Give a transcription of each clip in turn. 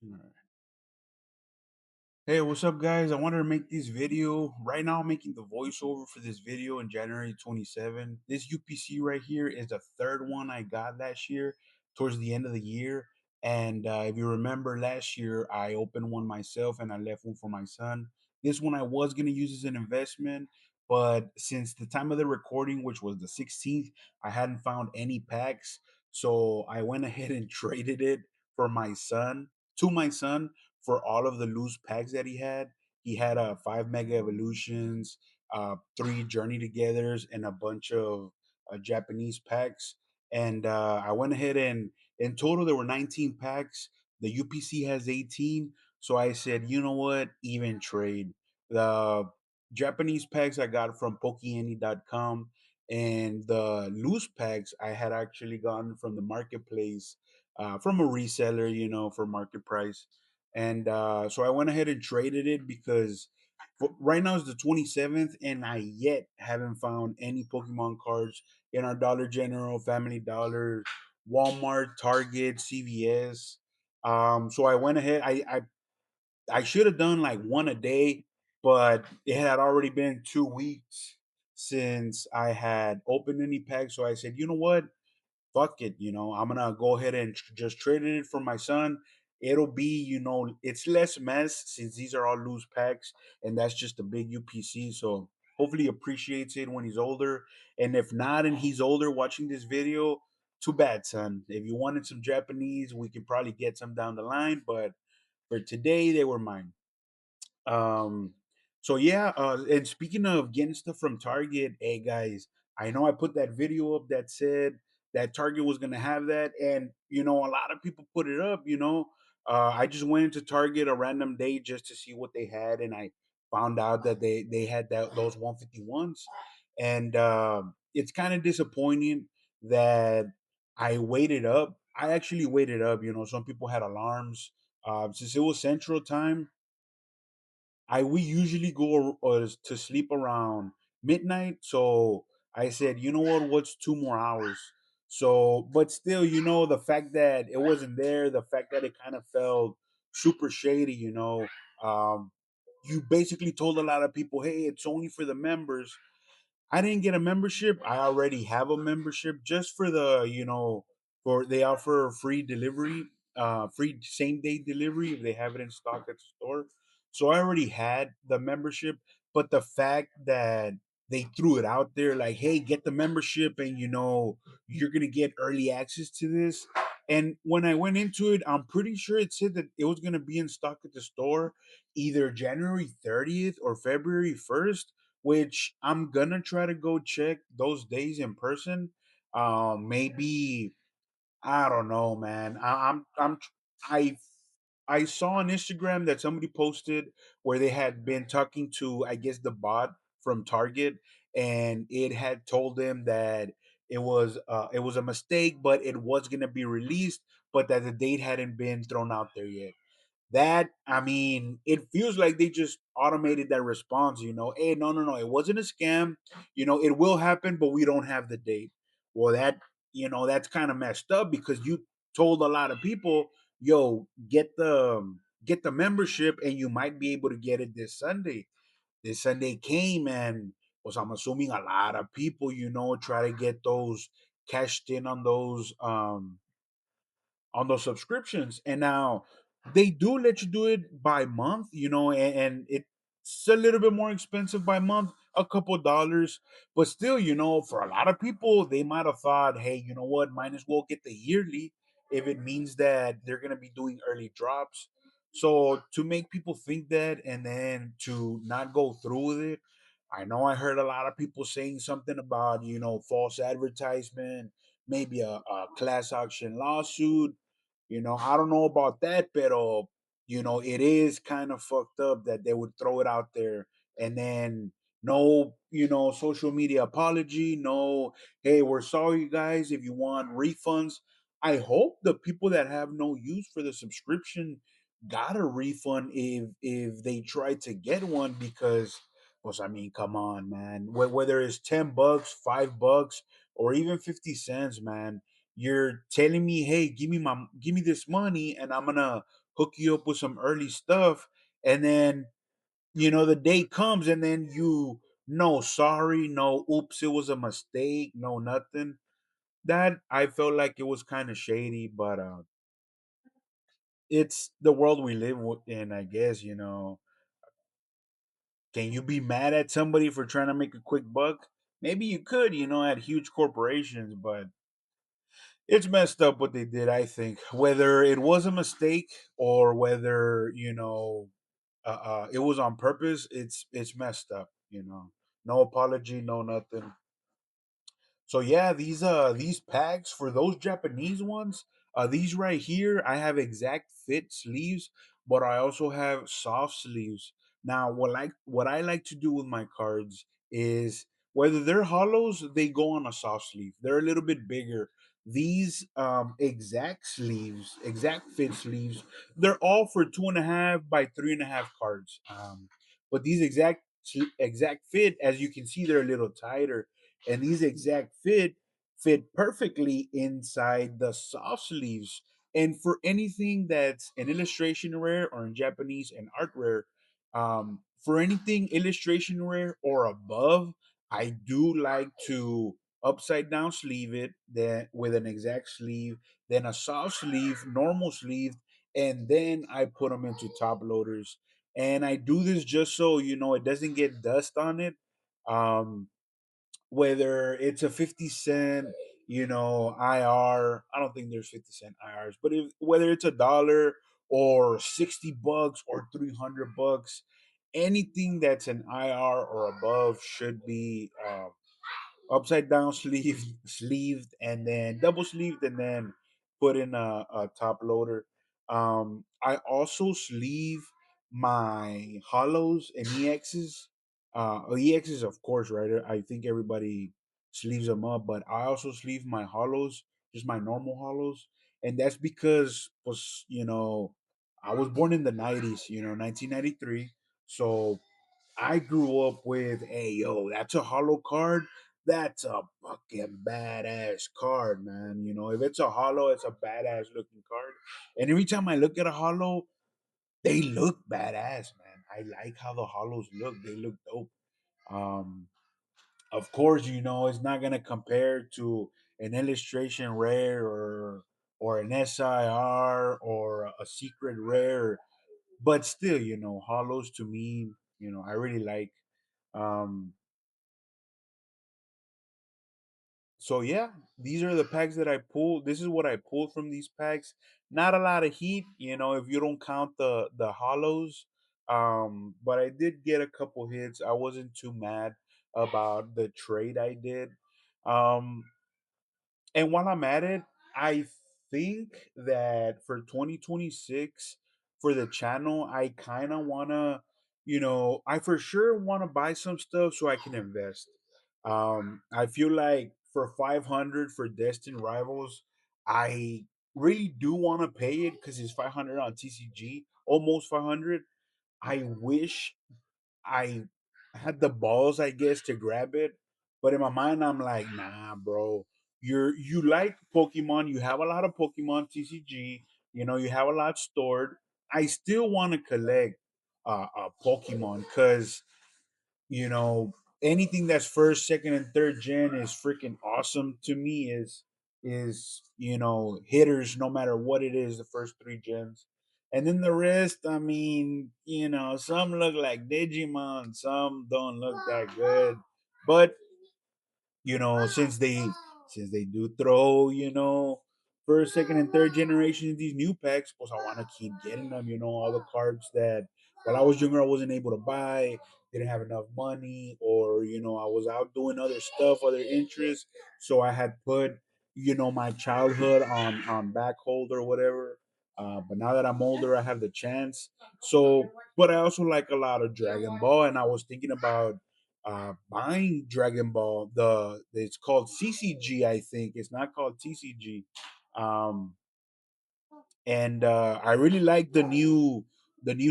Alright. Hey, what's up, guys? I wanted to make this video. Right now, I'm making the voiceover for this video in January 27. This UPC right here is the third one I got last year, towards the end of the year. And if you remember last year, I opened one myself and I left one for my son. This one I was going to use as an investment, but since the time of the recording, which was the 16th, I hadn't found any packs. So I went ahead and traded it for my son, to my son, for all of the loose packs that he had. He had 5 Mega Evolutions, three Journey Togethers, and a bunch of Japanese packs. And I went ahead and in total there were 19 packs. The UPC has 18. So I said, you know what? Even trade. The Japanese packs I got from Pokeandy.com, and the loose packs I had actually gotten from the marketplace, from a reseller, for market price. And so I went ahead and traded it because right now is the 27th, and I yet haven't found any Pokemon cards in our Dollar General, Family Dollar, Walmart, Target, CVS. So I went ahead. I should have done like one a day, but it had already been 2 weeks since I had opened any packs. So I said, you know what? Fuck it, I'm gonna go ahead and just trade it for my son. It'll be, it's less mess since these are all loose packs, and that's just a big UPC. So hopefully he appreciates it when he's older. And if not, and he's older watching this video, too bad, son. If you wanted some Japanese, we can probably get some down the line, but for today, they were mine. Um, so yeah, and speaking of getting stuff from Target, hey guys, I know I put that video up that said that Target was gonna have that, and a lot of people put it up. I just went into Target a random day just to see what they had, and I found out that they had those 151s, and it's kind of disappointing that I waited up. I actually waited up. Some people had alarms. Since it was Central Time, we usually go to sleep around midnight. So I said, you know what? What's 2 more hours? So, but still, the fact that it wasn't there, the fact that it kind of felt super shady. Um, you basically told a lot of people, hey, it's only for the members. I didn't get a membership. I already have a membership just for for they offer free delivery, free same day delivery if they have it in stock at the store. So I already had the membership, but the fact that they threw it out there like, hey, get the membership and you're gonna get early access to this. And when I went into it, I'm pretty sure it said that it was gonna be in stock at the store either January 30th or February 1st, which I'm gonna try to go check those days in person. Maybe I don't know, man. I I saw on Instagram that somebody posted where they had been talking to, I guess, the bot from Target, and it had told them that it was a mistake, but it was gonna be released, but that the date hadn't been thrown out there yet. That, I mean, it feels like they just automated that response, hey, no, no, no, it wasn't a scam. It will happen, but we don't have the date. Well, that's kind of messed up because you told a lot of people, yo, get the membership and you might be able to get it this Sunday. This Sunday came, and was, I'm assuming, a lot of people, try to get those cashed in on those subscriptions. And now they do let you do it by month, and it's a little bit more expensive by month, a couple of dollars, but still, for a lot of people, they might have thought, hey, you know what, might as well get the yearly if it means that they're going to be doing early drops. So to make people think that and then to not go through with it, I know I heard a lot of people saying something about, false advertisement, maybe a class action lawsuit. I don't know about that, but it is kind of fucked up that they would throw it out there and then no, social media apology, no, hey, we're sorry guys if you want refunds. I hope the people that have no use for the subscription got a refund if they try to get one, because I mean, come on, man. Whether it's $10, $5, or even 50 cents, man, You're telling me, hey, give me this money, and I'm gonna hook you up with some early stuff, and then the day comes, and then no, sorry, no, oops, it was a mistake, no, nothing. That I felt like it was kind of shady, but it's the world we live in, I guess. Can you be mad at somebody for trying to make a quick buck? Maybe you could, at huge corporations, but it's messed up what they did, I think. Whether it was a mistake or whether, it was on purpose, it's messed up, No apology, no nothing. So yeah, these packs for those Japanese ones, these right here, I have exact fit sleeves, but I also have soft sleeves. Now, what I like to do with my cards is whether they're hollows, they go on a soft sleeve. They're a little bit bigger. These exact sleeves, exact fit sleeves, they're all for 2.5 by 3.5 cards. But these exact fit, as you can see, they're a little tighter, and these exact fit perfectly inside the soft sleeves. And for anything that's an illustration rare or in Japanese an art rare, for anything illustration rare or above, I do like to upside down sleeve it, then with an exact sleeve, then a soft sleeve, normal sleeve, and then I put them into top loaders. And I do this just so it doesn't get dust on it. Um, Whether it's a 50 cent, IR, I don't think there's 50 cent IRs, but whether it's $1 or $60 or $300, anything that's an IR or above should be upside down sleeved, and then double sleeved, and then put in a top loader. I also sleeve my hollows and EXs. EXs, of course, right? I think everybody sleeves them up, but I also sleeve my hollows, just my normal hollows, and that's because was I was born in the 90s, 1993, so I grew up with, hey, yo, that's a hollow card. That's a fucking badass card, man. If it's a hollow, it's a badass looking card. And every time I look at a hollow, they look badass, man. I like how the hollows look. They look dope. Um, of course, it's not gonna compare to an illustration rare or an SIR or a secret rare, but still, hollows to me, I really like. um so yeah, these are the packs that I pulled. This is what I pulled from these packs. Not a lot of heat, if you don't count the hollows. But I did get a couple hits. I wasn't too mad about the trade I did. um and while I'm at it, I think that for 2026, for the channel, I kind of want to, I for sure want to buy some stuff so I can invest. I feel like for 500 for Destined Rivals, I really do want to pay it because it's 500 on TCG, almost 500. I wish I had the balls, I guess, to grab it. But in my mind, I'm like, nah, bro. You like Pokemon. You have a lot of Pokemon TCG. You have a lot stored. I still want to collect Pokemon because you know anything that's first, second, and third gen is freaking awesome to me. Is hitters no matter what it is, the first three gens. And then the rest, I mean, some look like Digimon, some don't look that good. But since they do throw, first, second, and third generation these new packs, pues I want to keep getting them. All the cards that while I was younger I wasn't able to buy, didn't have enough money, or I was out doing other stuff, other interests, so I had put my childhood on back hold or whatever. But now that I'm older, I have the chance. So, but I also like a lot of Dragon Ball, and I was thinking about buying Dragon Ball. It's called CCG, I think. It's not called TCG. Um, and I really like the new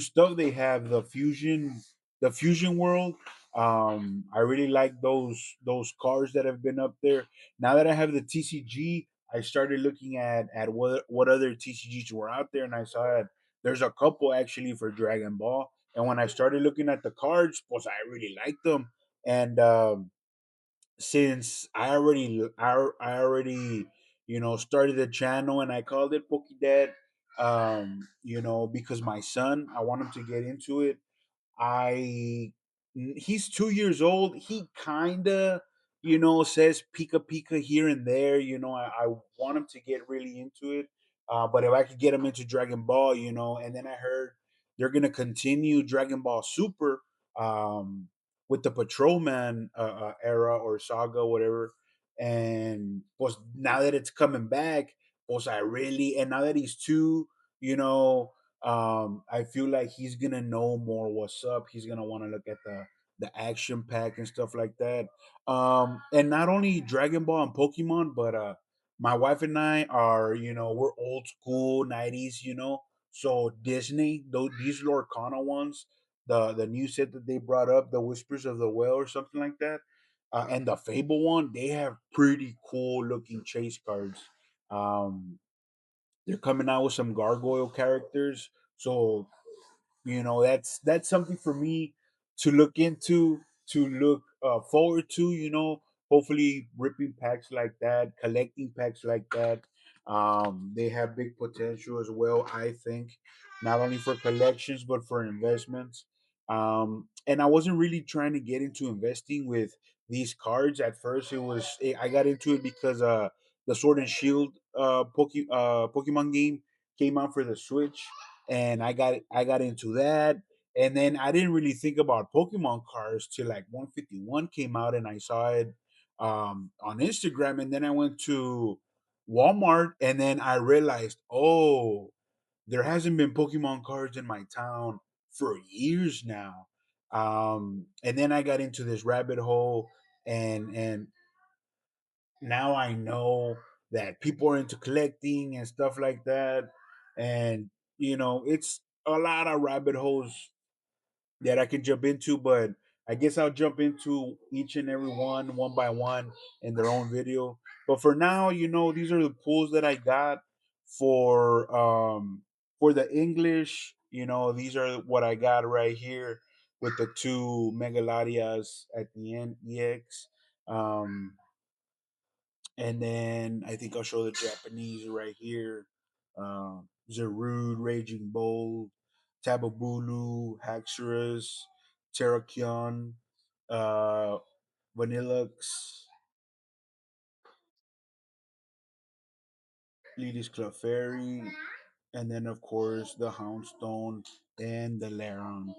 stuff they have. The fusion world. I really like those cards that have been up there. Now that I have the TCG, I started looking at what other TCGs were out there, and I saw that there's a couple actually for Dragon Ball. And when I started looking at the cards, pues I really liked them. And since I already started the channel and I called it PokeDad, because my son, I want him to get into it. I he's 2 years old. He kinda, says Pika Pika here and there. I want him to get really into it. But if I could get him into Dragon Ball, and then I heard they're gonna continue Dragon Ball Super um, with the Patrolman era or saga, whatever. And pues now that it's coming back, pues I really, and now that he's two, you know, I feel like he's gonna know more what's up. He's gonna want to look at the action pack and stuff like that. And not only Dragon Ball and Pokemon, but my wife and I are, we're old school '90s, So Disney, these Lorcana ones, the new set that they brought up, the Whispers of the Whale or something like that, and the Fable one, they have pretty cool looking chase cards. Um, they're coming out with some gargoyle characters, so that's something for me to look into, to look forward to. Hopefully ripping packs like that, collecting packs like that. They have big potential as well, I think, not only for collections but for investments. And I wasn't really trying to get into investing with these cards at first. I got into it because the Sword and Shield Pokemon game came out for the Switch, and I got into that. And then I didn't really think about Pokemon cards till like 151 came out, and I saw it on Instagram. And then I went to Walmart, and then I realized, oh, there hasn't been Pokemon cards in my town for years now. And then I got into this rabbit hole, and now I know that people are into collecting and stuff like that. And it's a lot of rabbit holes that I can jump into, but I guess I'll jump into each and every one by one in their own video. But for now, these are the pools that I got for the English. These are what I got right here with the two Megaladias at the end EX. Um, and then I think I'll show the Japanese right here. Zarude, Raging Bull, Tababulu, Haxorus, Terrakion, uh, Vanillux, Leadis Clefairy, and then of course the Houndstone and the Laron.